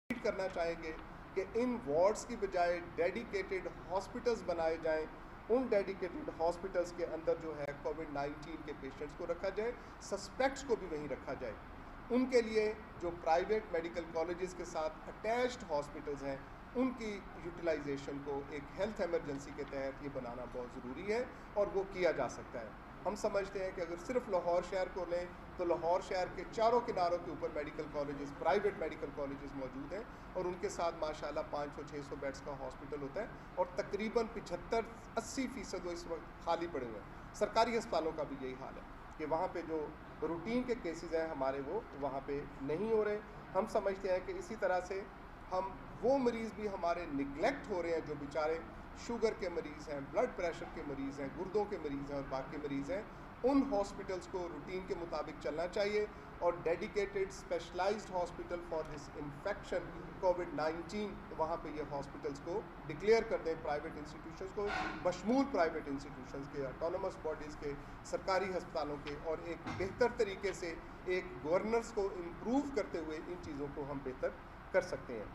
کرنا چاہیں گے کہ ان وارڈز کی بجائے ڈیڈیکیٹڈ ہاسپٹلز بنائے جائیں. ان ڈیڈیکیٹڈ ہاسپٹلز کے اندر جو ہے کووڈ-19 کے پیشنٹس کو رکھا جائے, سسپیکٹس کو بھی وہیں رکھا جائے. ان کے لیے جو پرائیویٹ میڈیکل کالجز کے ساتھ اٹیچڈ ہاسپٹلز ہیں ان کی یوٹیلائزیشن کو ایک ہیلتھ ایمرجنسی کے تحت یہ بنانا بہت ضروری ہے, اور وہ کیا جا سکتا ہے. ہم سمجھتے ہیں کہ اگر صرف لاہور شہر کو لیں تو لاہور شہر کے چاروں کناروں کے اوپر medical colleges, private medical colleges موجود ہیں, اور ان کے ساتھ ماشاءاللہ 500-600 بیڈز کا ہاسپٹل ہوتا ہے, اور تقریباً 75-80% وہ اس وقت خالی پڑے ہوئے ہیں. سرکاری ہسپتالوں کا بھی یہی حال ہے کہ وہاں پہ جو روٹین کے کیسز ہیں ہمارے وہ وہاں پہ نہیں ہو رہے. ہم سمجھتے ہیں کہ اسی طرح سے ہم وہ مریض بھی ہمارے نگلیکٹ ہو رہے ہیں جو بیچارے شوگر کے مریض ہیں, بلڈ پریشر کے مریض ہیں, گردوں کے مریض ہیں اور باقی مریض ہیں. ان ہاسپٹلس کو روٹین کے مطابق چلنا چاہیے, اور dedicated specialized hospital for this infection کووڈ-19 وہاں پہ یہ ہاسپٹلس کو ڈکلیئر کر دیں, پرائیویٹ انسٹیٹیوشنس کو بشمول پرائیویٹ انسٹیٹیوشنس کے, آٹونومس باڈیز کے, سرکاری ہسپتالوں کے, اور ایک بہتر طریقے سے ایک گورننس کو امپروو کرتے ہوئے ان چیزوں کو ہم بہتر کر سکتے ہیں.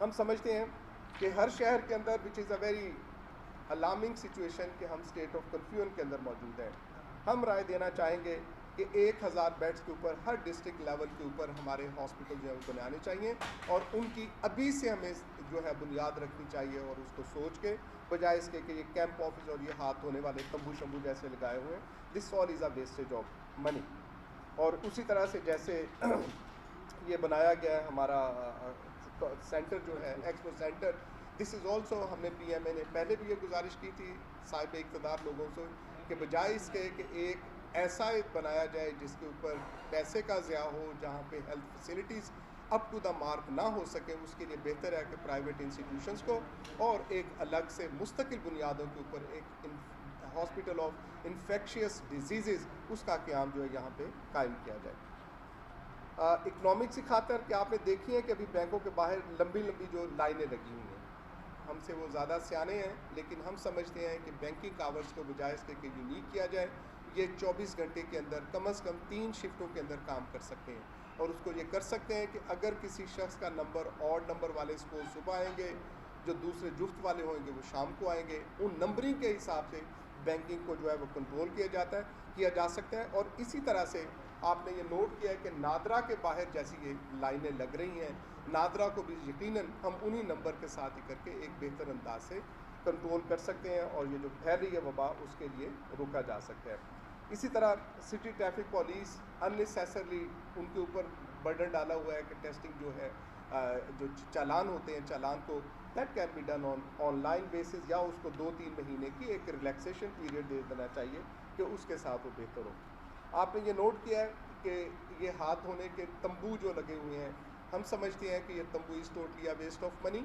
ہم سمجھتے ہیں کہ ہر شہر کے اندر وچ از اے ویری الارمنگ سچویشن کہ ہم اسٹیٹ آف کنفیوژن کے اندر موجود ہیں. ہم رائے دینا چاہیں گے کہ 1000 بیڈز کے اوپر ہر ڈسٹرکٹ لیول کے اوپر ہمارے ہاسپٹل جو ہے وہ بنانے چاہیے, اور ان کی ابھی سے ہمیں جو ہے بنیاد رکھنی چاہیے, اور اس کو سوچ کے بجائے اس کے کہ یہ کیمپ آفس اور یہ ہاتھ دھونے والے تمبو شمبو جیسے لگائے ہوئے ہیں, دس آل از اے ویسٹیج آف منی. اور اسی طرح سے جیسے یہ بنایا گیا ہے ہمارا سینٹر جو ہے expo centre, this is also, ہم نے پی ایم اے نے پہلے بھی یہ گزارش کی تھی صاحب اقتدار لوگوں سے کہ بجائے اس کے کہ ایک ایسا بنایا جائے جس کے اوپر پیسے کا ضیاع ہو, جہاں پہ health facilities up to the mark نہ ہو سکے, اس کے لیے بہتر ہے کہ پرائیویٹ انسٹیٹیوشنس کو اور ایک الگ سے مستقل بنیادوں کے اوپر ایک ہاسپٹل آف انفیکشیس ڈیزیزز اس کا قیام جو ہے یہاں پہ قائم کیا جائے. اکنامکس کی خاطر کہ آپ نے دیکھی ہیں کہ ابھی بینکوں کے باہر لمبی لمبی جو لائنیں لگی ہوئی ہیں, ہم سے وہ زیادہ سیانے ہیں, لیکن ہم سمجھتے ہیں کہ بینکنگ آورز کو بجائے اس کے کہ یونیک کیا جائے, یہ 24 گھنٹے کے اندر کم از کم 3 شفٹوں کے اندر کام کر سکتے ہیں, اور اس کو یہ کر سکتے ہیں کہ اگر کسی شخص کا نمبر آڈ نمبر والے اس کو صبح آئیں گے, جو دوسرے جفت والے ہوئیں گے وہ شام کو آئیں گے, ان نمبرنگ کے حساب سے بینکنگ کو جو ہے وہ کنٹرول کیا جا سکتا ہے. اور اسی طرح سے آپ نے یہ نوٹ کیا ہے کہ نادرا کے باہر جیسی یہ لائنیں لگ رہی ہیں, نادرا کو بھی یقیناً ہم انہی نمبر کے ساتھ ہی کر کے ایک بہتر انداز سے کنٹرول کر سکتے ہیں, اور یہ جو پھیل رہی ہے وبا اس کے لیے روکا جا سکتا ہے. اسی طرح سٹی ٹریفک پولیس اننیسیسرلی ان کے اوپر برڈن ڈالا ہوا ہے کہ ٹیسٹنگ جو ہے جو چالان ہوتے ہیں, چالان کو that can be done online basis, یا اس کو 2-3 مہینے کی ایک ریلیکسیشن پیریڈ دے دینا چاہیے کہ اس کے ساتھ وہ بہتر ہو. آپ نے یہ نوٹ کیا ہے کہ یہ ہاتھ دھونے کے تمبو جو لگے ہوئے ہیں, ہم سمجھتے ہیں کہ یہ تمبو is totally a waste of money.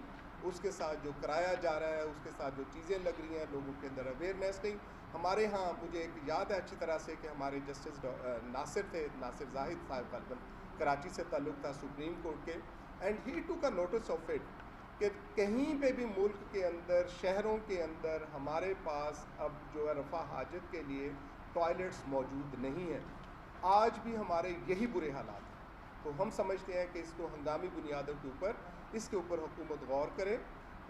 اس کے ساتھ جو کرایا جا رہا ہے, اس کے ساتھ جو چیزیں لگ رہی ہیں, لوگوں کے اندر اویئرنیس نہیں. ہمارے ہاں مجھے ایک یاد ہے اچھی طرح سے کہ ہمارے جسٹس ناصر تھے, ناصر زاہد صاحب غالباً, کراچی سے تعلق تھا سپریم کورٹ کے, اینڈ ہی ٹوک اے نوٹس آف اٹ کہ کہیں پہ بھی ملک کے اندر, شہروں کے اندر ہمارے پاس اب جو ہے رفع حاجت کے لیے ٹوائلٹس موجود نہیں ہیں. آج بھی ہمارے یہی برے حالات ہیں. تو ہم سمجھتے ہیں کہ اس کو ہنگامی بنیادوں کے اوپر اس کے اوپر حکومت غور کرے,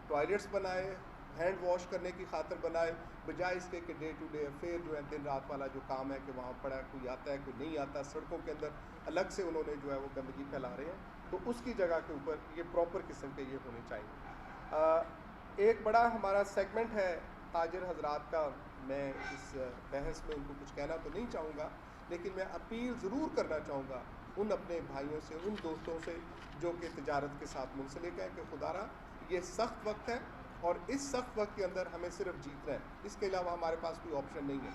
ٹوائلٹس بنائے, ہینڈ واش کرنے کی خاطر بنائے, بجائے اس کے کہ ڈے ٹو ڈے افیئر جو ہے دن رات والا جو کام ہے کہ وہاں پڑا کوئی آتا ہے کوئی نہیں آتا, سڑکوں کے اندر الگ سے انہوں نے جو ہے وہ گندگی پھیلا رہے ہیں. تو اس کی جگہ کے اوپر یہ پراپر قسم کے یہ ہونے چاہیے. ایک بڑا ہمارا سیگمنٹ ہے تاجر حضرات کا, میں اس بحث میں ان کو کچھ کہنا تو نہیں چاہوں گا, لیکن میں اپیل ضرور کرنا چاہوں گا ان اپنے بھائیوں سے, ان دوستوں سے جو کہ تجارت کے ساتھ منسلک ہیں, کہ خدا را یہ سخت وقت ہے, اور اس سخت وقت کے اندر ہمیں صرف جیتنا ہے, اس کے علاوہ ہمارے پاس کوئی آپشن نہیں ہے.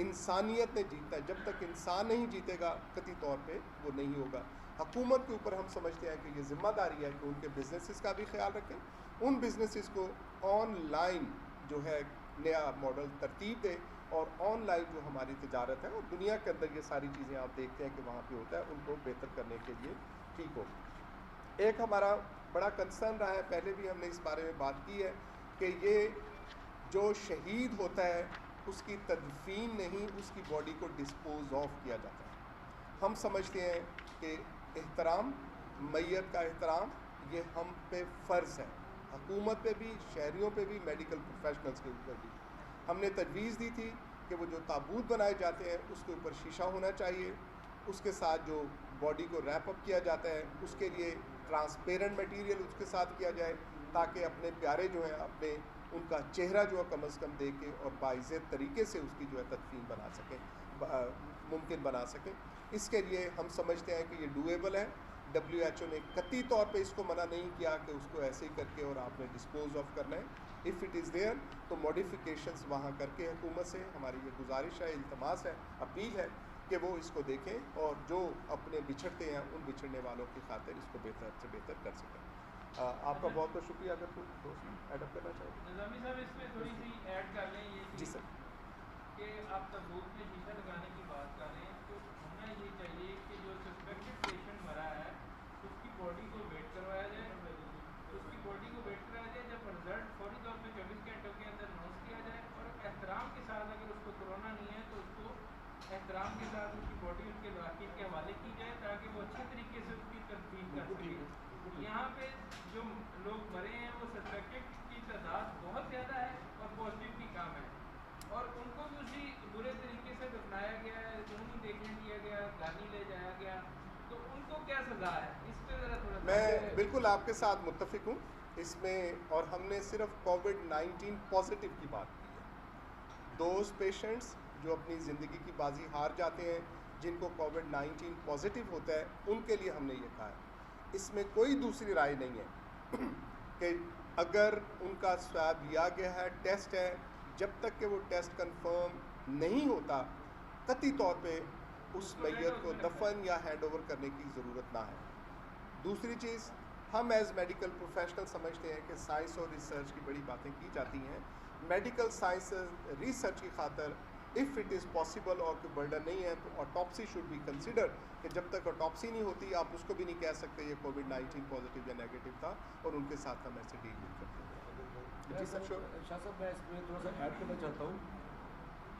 انسانیت نے جیتنا ہے, جب تک انسان نہیں جیتے گا قطعی طور پہ وہ نہیں ہوگا. حکومت کے اوپر ہم سمجھتے ہیں کہ یہ ذمہ داری ہے کہ ان کے بزنسز کا بھی خیال رکھیں, ان بزنسز کو آن لائن جو ہے نیا ماڈل ترتیب دے, اور آن لائن جو ہماری تجارت ہے اور دنیا کے اندر یہ ساری چیزیں آپ دیکھتے ہیں کہ وہاں پہ ہوتا ہے, ان کو بہتر کرنے کے لیے ٹھیک ہو. ایک ہمارا بڑا کنسرن رہا ہے, پہلے بھی ہم نے اس بارے میں بات کی ہے, کہ یہ جو شہید ہوتا ہے اس کی تدفین نہیں, اس کی باڈی کو ڈسپوز آف کیا جاتا ہے. ہم سمجھتے ہیں کہ احترام, میت کا احترام یہ ہم پہ فرض ہے، حکومت پہ بھی، شہریوں پہ بھی، میڈیکل پروفیشنلز کے اوپر بھی. ہم نے تجویز دی تھی کہ وہ جو تابوت بنائے جاتے ہیں اس کے اوپر شیشہ ہونا چاہیے، اس کے ساتھ جو باڈی کو ریپ اپ کیا جاتا ہے اس کے لیے ٹرانسپیرنٹ مٹیریل اس کے ساتھ کیا جائے، تاکہ اپنے پیارے جو ہیں اپنے ان کا چہرہ جو ہے کم از کم دیکھ کے اور باعزت طریقے سے اس کی جو ہے تدفین بنا سکیں، ممکن بنا سکیں. اس کے لیے ہم سمجھتے ہیں کہ یہ ڈویبل ہے. WHO نے قطعی طور پہ اس کو منع نہیں کیا کہ اس کو ایسے ہی کر کے اور آپ نے ڈسپوز آف کرنا ہے. اف اٹ از دیئر تو ماڈیفیکیشنز وہاں کر کے حکومت سے ہماری یہ گزارش ہے، التماس ہے، اپیل ہے کہ وہ اس کو دیکھیں اور جو اپنے بچھڑتے ہیں ان بچھڑنے والوں کی خاطر اس کو بہتر سے بہتر کر سکیں. آپ کا بہت بہت شکریہ. اگر کوئی دوست ایڈ اپ کرنا چاہے. نظامی صاحب اس میں تھوڑی سی ایڈ کر لیں یہ جی چیز سر. کہ آپ تابوت میں شیشہ لگانے کی بات کر رہے ہیں، تو ہونا یہ چاہیے کہ جو سسپیکٹڈ پیشنٹ مرا ہے اس کی باڈی کو ویٹ کروایا جائے، اس کی باڈی کو ویٹ کرایا جائے، جب رزلٹ فوری طور پہ 24 گھنٹوں کے اندر اناؤنس کیا جائے، اور احترام کے ساتھ اگر اس کو کرونا نہیں ہے تو اس کو احترام کے ساتھ اس کی باڈی اس کے لاقین کے حوالے کی جائے تاکہ وہ اچھے طریقے سے اس کی تدفین کر سکے. یہاں پہ جو لوگ مرے ہیں وہ سسپیکٹڈ کی تعداد بہت زیادہ ہے اور پازیٹیو بھی کم ہے، اور ان کو بھی اسی برے طریقے سے دفنایا گیا ہے، خون ہی دیکھنے دیا گیا، گانی لے جایا گیا، تو ان کو کیا سزا ہے؟ اس پہ ذرا تھوڑا. میں بالکل آپ کے ساتھ متفق ہوں اس میں، اور ہم نے صرف کووڈ-19 پازیٹیو کی بات کی ہے. دوز پیشنٹس جو اپنی زندگی کی بازی ہار جاتے ہیں، جن کو کووڈ-19 پازیٹیو ہوتا ہے، ان کے لیے ہم نے یہ کہا ہے. اس میں کوئی دوسری رائے نہیں ہے کہ اگر ان کا سواب لیا گیا ہے، ٹیسٹ ہے، جب تک کہ وہ ٹیسٹ کنفرم نہیں ہوتا قطعی طور پہ اس میت کو دفن یا ہینڈ اوور کرنے کی ضرورت نہ ہے. دوسری چیز، ہم ایز میڈیکل پروفیشنل سمجھتے ہیں کہ سائنس اور ریسرچ کی بڑی باتیں کی جاتی ہیں. میڈیکل سائنس ریسرچ کی خاطر اف اٹ از پاسبل اور کوئی برڈن نہیں ہے تو آٹوپسی شوڈ بی کنسیڈر، کہ جب تک آٹوپسی نہیں ہوتی آپ اس کو بھی نہیں کہہ سکتے یہ کووڈ-19 پازیٹیو یا نیگیٹو تھا، اور ان کے ساتھ ہم ایسے ڈیل نہیں کرتے ہیں. جی سر. شاہ صاحب میں اس میں تھوڑا سا ایڈ کرنا چاہتا ہوں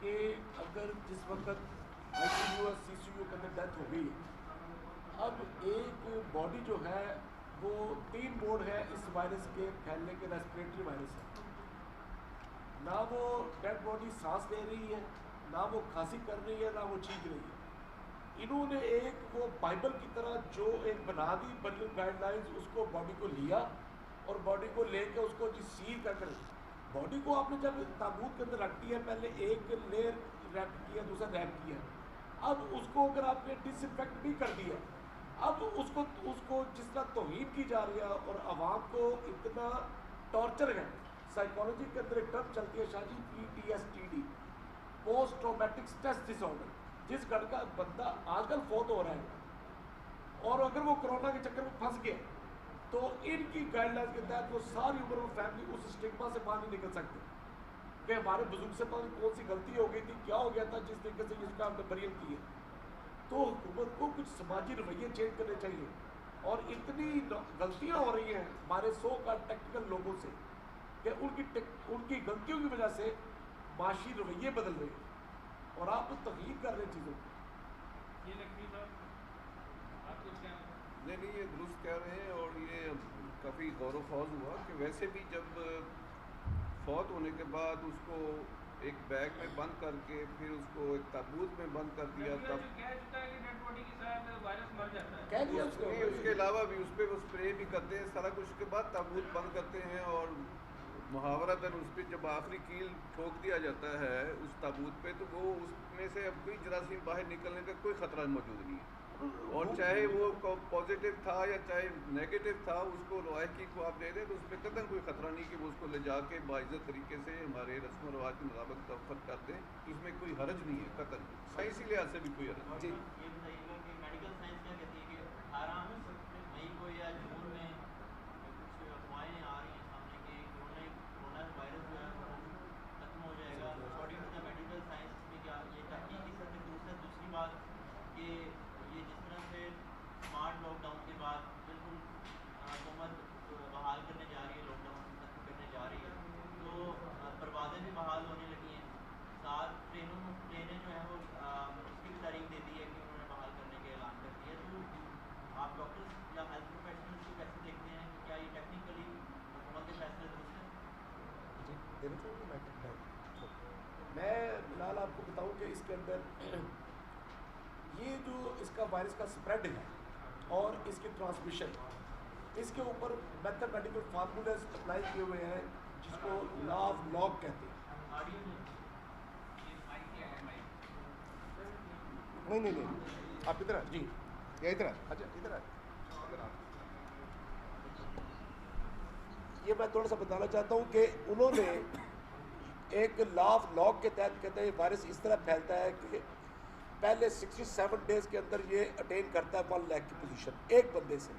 کہ اگر جس وقت آئی سی یو اور سی سی یو کے اندر ڈیتھ ہو گئی، اب ایک باڈی جو ہے وہ 3 موڈ ہے اس وائرس کے پھیلنے کے، ریسپریٹری وائرس ہے. نہ وہ ڈیڈ باڈی سانس لے رہی ہے، نہ وہ کھانسی کر رہی ہے، نہ وہ چھینک رہی ہے. انہوں نے ایک وہ بائبل کی طرح جو ایک بنا دی بلڈ گائیڈ لائنز، اس کو باڈی کو لیا اور باڈی کو لے کے اس کو سیل کر باڈی کو آپ نے جب تابوت کے اندر رکھ دیا، پہلے ایک لیئر ریپ کیا، دوسرا ریپ کیا، اب اس کو اگر آپ نے ڈس انفیکٹ بھی کر دیا، اب اس کو جس طرح توہین کی جا رہی ہے اور عوام کو اتنا ٹارچر ہے. سائیکالوجی کے اندر ایک ٹرم چلتی ہے شاہ جی، PTSD، post traumatic stress dis order, جس گھر کا بندہ آج کل فوت ہو رہا ہے اور اگر وہ کرونا کے چکر میں پھنس گیا تو ان کی گائیڈ لائن کے تحت وہ ساری عمر وہ فیملی اس اسٹگما سے باہر نہیں نکل سکتے کہ ہمارے بزرگ سے کون سی غلطی ہو گئی تھی، کیا ہو گیا تھا جس طریقے سے اس کا ہم نے بریل کی ہے. تو حکومت کو کچھ سماجی رویے چینج کرنے چاہیے، اور اتنی غلطیاں ہو رہی ہیں ہمارے کا ٹیکنیکل لوگوں سے کہ ان کی غلطیوں کی وجہ سے معاشی رویے بدل رہے ہیں اور آپ تغیر کر رہے ہیں چیزوں کو. یہ لکھنی صاحب آپ کچھ کہنا؟ نہیں، یہ درست کہہ رہے ہیں، اور یہ کافی غور و خوض ہوا کہ ویسے بھی جب فوت ہونے کے بعد اس کو ایک بیگ میں بند کر کے پھر اس کو ایک تابوت میں بند کر دیا، اس کے علاوہ بھی اس پہ وہ اسپرے بھی کرتے ہیں سارا کچھ، کے بعد تابوت بند کرتے ہیں، اور محاورتاً اس پہ جب آخری کیل ٹھوک دیا جاتا ہے اس تابوت پہ تو وہ اس میں سے اب کوئی جراثیم باہر نکلنے کا کوئی خطرہ موجود نہیں ہے. اور چاہے وہ پازیٹیو تھا یا چاہے نیگیٹو تھا، اس کو لوہکی کو آپ دے دیں تو اس پہ قطعاً کوئی خطرہ نہیں کہ وہ اس کو لے جا کے باعزت طریقے سے ہمارے رسم و رواج کے مطابق دفن کر دیں، تو اس میں کوئی حرج نہیں ہے قطعاً، سائنسی لحاظ سے بھی کوئی حرج نہیں. جی یہ بتائیے گا کہ میڈیکل سائنس کیا کہتی ہے کہ 18 مئی کو یا جون میں کچھ افواہیں آ رہی ہیں سامنے کہ کرونا وائرس جو ہے وہ ختم ہو جائے گا according to the medical science میں. کیا یہ تحقیق کی سطح درست ہے؟ دوسری بات کہ یہ جس طرح سے اسمارٹ لاک ڈاؤن کے بعد بالکل حکومت بحال کرنے جا رہی ہے، لاک ڈاؤن ختم کرنے جا رہی ہے، تو پروازیں بھی بحال ہونے لگی ہیں، ساتھ ٹرینیں جو ہیں وہ اس کی بھی تاریخ دے دی ہے کہ انہوں نے بحال کرنے کے اعلان کر دیا. تو آپ ڈاکٹر دینا چاہوں گا میں بلال آپ کو بتاؤں کہ اس کے اندر یہ جو اس کا وائرس کا سپریڈ ہے اور اس کی ٹرانسمیشن، اس کے اوپر میتھمیٹیکل فارمولیز اپلائی کیے ہوئے ہیں جس کو لا آف لاگ کہتے ہیں. نہیں آپ ادھر جی یا ادھر اچھا ادھر یہ میں تھوڑا سا بتانا چاہتا ہوں کہ انہوں نے ایک لا آف لاگ کے تحت کہتے ہیں یہ وائرس اس طرح پھیلتا ہے کہ پہلے 67 ڈیز کے اندر یہ اٹین کرتا ہے 1 لاکھ کی پوزیشن ایک بندے سے،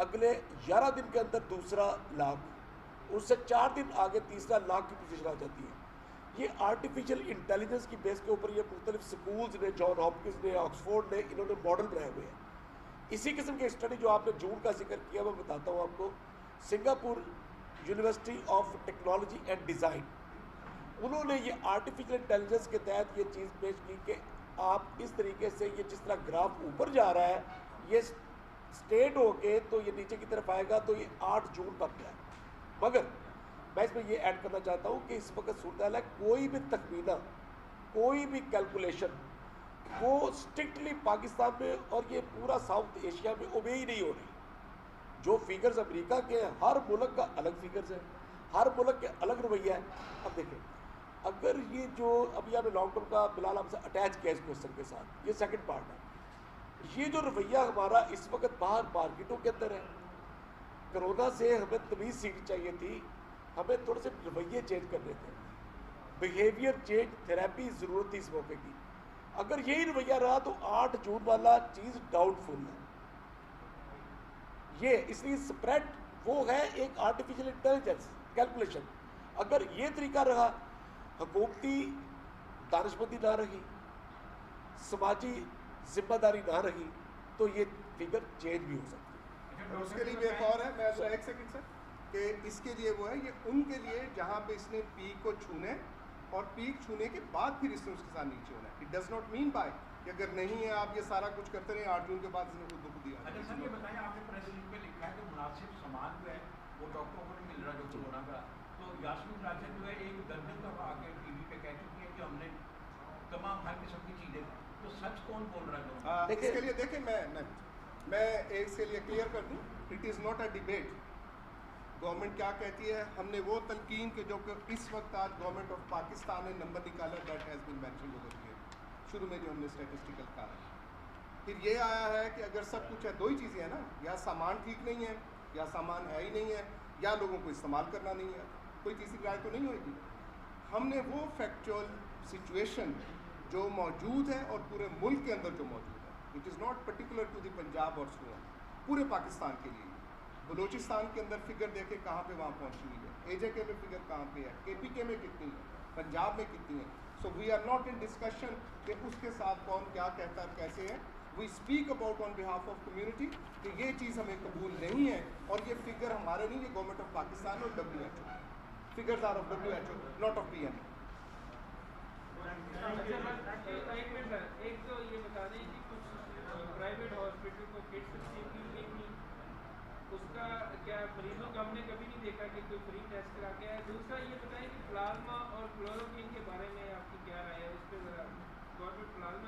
اگلے 11 دن کے اندر دوسرا لاکھ، اس سے 4 دن آگے تیسرا لاکھ کی پوزیشن آ جاتی ہے. یہ آرٹیفیشل انٹیلیجنس کی بیس کے اوپر یہ مختلف سکولز نے، جان ہاپکنز نے، آکسفورڈ نے، انہوں نے ماڈل بنائے ہوئے ہیں. اسی قسم کے اسٹڈی جو آپ نے جون کا ذکر کیا میں بتاتا ہوں آپ کو، Singapore university of technology and design, انہوں نے یہ آرٹیفیشل انٹیلیجنس کے تحت یہ چیز پیش کی کہ آپ اس طریقے سے یہ جس طرح گراف اوپر جا رہا ہے یہ اسٹیٹ ہو کے تو یہ نیچے کی طرف آئے گا تو یہ 8 جون بن گیا. مگر میں اس میں یہ ایڈ کرنا چاہتا ہوں کہ اس وقت صورتحال ہے کوئی بھی تخمینہ، کوئی بھی کیلکولیشن وہ اسٹرکٹلی پاکستان میں اور یہ پورا ساؤتھ ایشیا میں اوبے ہی نہیں ہو رہی. جو فیگرز امریکہ کے ہیں، ہر ملک کا الگ فیگرز ہے، ہر ملک کے الگ رویہ ہے. اب دیکھیں اگر یہ جو ابھی ہمیں لانگ ٹرم کا بلال ہم سے اٹیچ کیا اس کوشچن کے ساتھ، یہ سیکنڈ پارٹ ہے. یہ جو رویہ ہمارا اس وقت باہر مارکیٹوں کے اندر ہے، کرونا سے ہمیں تمیز سیکھنی چاہیے تھی، ہمیں تھوڑے سے رویے چینج کرنے تھے، بیہیویئر چینج تھراپی ضرورت تھی اس موقع کی. اگر یہی رویہ رہا تو 8 جون والا چیز ڈاؤٹ فل ہے. یہ اس لیے سپریڈ وہ ہے ایک آرٹیفیشل انٹیلیجنس کیلکولیشن. اگر یہ طریقہ رہا، حکومتی دانشمندی نہ رہی، سماجی ذمہ داری نہ رہی، تو یہ فگر چینج بھی ہو سکتی ہے. اس کے لیے بھی ایک اور ہے، میں ایک سیکنڈ سر، کہ اس کے لیے وہ ہے یہ ان کے لیے جہاں پہ اس نے پیک کو چھونے اور پیک چھونے کے بعد پھر اس نے اس کے ساتھ نیچے ہونا ہے. It does not mean by کہ اگر نہیں ہے آپ یہ سارا کچھ کرتے رہے 8 جون کے بعد اس نے خود دکھ دیا. اچھا سر یہ بتائیں، آپ نے پریس ریلیز میں لکھا ہے کہ مناسب سامان جو ہے وہ ڈاکٹروں کو نہیں مل رہا جو کورونا کا، تو یاسمین راجن جو ہے ایک درجن دفعہ آ کے ٹی وی پہ کہہ چکی ہے کہ ہم نے تمام ہر قسم کی چیزیں، تو سچ کون بول رہا ہے؟ اس کے لیے دیکھیں میں اس کے لیے کلیئر کر دوں، it is not a debate. Government کیا کہتی ہے، ہم نے وہ تلقین کے جو کہ اس وقت آج گورنمنٹ آف پاکستان نے نمبر نکالا، that has been mentioned over here, شروع میں جو ہم نے اسٹیٹسٹیکل کہا ہے. پھر یہ آیا ہے کہ اگر سب کچھ ہے، 2 ہی چیزیں ہیں نا، یا سامان ٹھیک نہیں ہے، یا سامان ہے ہی نہیں ہے، یا لوگوں کو استعمال کرنا نہیں ہے، کوئی تیسری رائے تو نہیں ہوئے گی. ہم نے وہ فیکچوئل سچویشن جو موجود ہے اور پورے ملک کے اندر جو موجود ہے، it is not particular to the Punjab اور سو، پورے پاکستان کے لیے. بلوچستان کے اندر فگر دیکھیں کہاں پہ وہاں پہنچی ہوئی ہے، اے جے کے میں فگر کہاں پہ ہے، کے پی کے میں کتنی ہے، پنجاب میں کتنی ہے. So we are not in discussion کہ اس کے ساتھ کون کیا کہتا ہے کیسے ہے. We speak about on behalf of community کہ یہ چیز ہمیں قبول نہیں ہے، اور یہ فگر ہمارے نہیں، یہ گورنمنٹ آف پاکستان اور WHO figures are of WHO not of PNA. ایک تو یہ بتا دیں کہ کچھ پرائیویٹ ہاسپٹل کو کٹس ریسیو کی گئی تھی، اس کا کیا مریضوں کو ہم نے کبھی نہیں دیکھا کہ کوئی فری ٹیسٹ کرا کے ہے. دوسرا یہ بتائیں کہ پلازما اور کلوروکوئن کے بارے میں آپ کی کیا رائے ہے، اس پہ ذرا گورنمنٹ پلازما